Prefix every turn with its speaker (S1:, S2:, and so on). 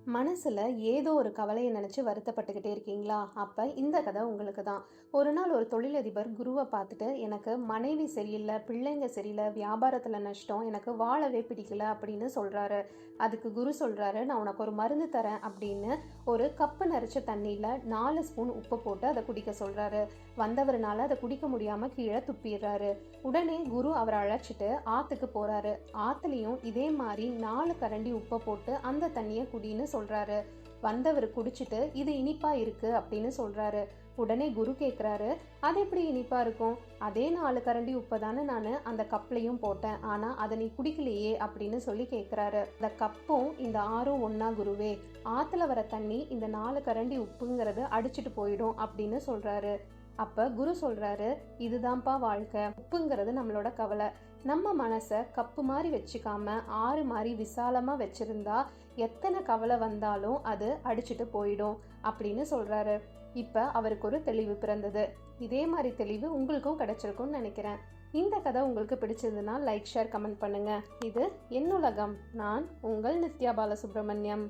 S1: மனசுல ஏதோ ஒரு கவலைய நினைச்சு வருத்தப்பட்டுக்கிட்டே இருக்கீங்களா? அப்ப இந்த கதை உங்களுக்கு தான். ஒரு நாள் ஒரு தொழிலதிபர் குருவ பார்த்துட்டு, "எனக்கு மனைவி சரியில்ல, பிள்ளைங்க சரியில்ல, வியாபாரத்துல நஷ்டம், எனக்கு வாழவே பிடிக்கல" அப்படின்னு சொல்றாரு. அதுக்கு குரு சொல்றாரு, "நான் உனக்கு ஒரு மருந்து தரேன்" அப்படின்னு ஒரு கப்பு நெறச்ச தண்ணீல 4 ஸ்பூன் உப்பு போட்டு அத குடிக்க சொல்றாரு. வந்தவருனால அத குடிக்க முடியாம கீழ துப்பிர்றாரு. உடனே குரு அவர அழைச்சிட்டு ஆத்துக்கு போறாரு. ஆத்துலயும் இதே மாரி 4 கரண்டி உப்ப போட்டு அந்த தண்ணிய குடின்னு சொல்றாரு. வந்தவர் குடிச்சிட்டு இது இனிப்பா இருக்கு அப்படின்னு சொல்றாரு. உடனே குரு கேக்குறாரு, அது எப்படி இனிப்பா இருக்கும்? அதே 4 கரண்டி உப்ப தானே நானு அந்த கப்லயும் போட்டேன். ஆனா அதை நீ குடிக்கலையே அப்படின்னு சொல்லி கேக்குறாரு. இந்த கப்பும் இந்த ஆறும் ஒன்னா குருவே, ஆத்துல வர தண்ணி இந்த 4 கரண்டி உப்புங்கிறது அடிச்சிட்டு போயிடும் அப்படின்னு சொல்றாரு. அப்ப குரு சொல்றாரு, இதுதான்ப்பா வாழ்க்கை. உப்புங்கிறது நம்மளோட கவலை. நம்ம மனசை கப்பு மாதிரி வச்சுக்காம ஆறு மாதிரி விசாலமா வச்சிருந்தா எத்தனை கவலை வந்தாலும் அது அடிச்சுட்டு போயிடும் அப்படின்னு சொல்றாரு. இப்ப அவருக்கு ஒரு தெளிவு பிறந்தது. இதே மாதிரி தெளிவு உங்களுக்கும் கிடைச்சிருக்கும்னு நினைக்கிறேன். இந்த கதை உங்களுக்கு பிடிச்சதுன்னா லைக், ஷேர், கமெண்ட் பண்ணுங்க. இது என்னுலகம். நான் உங்கள் நித்யா பாலசுப்ரமணியம்.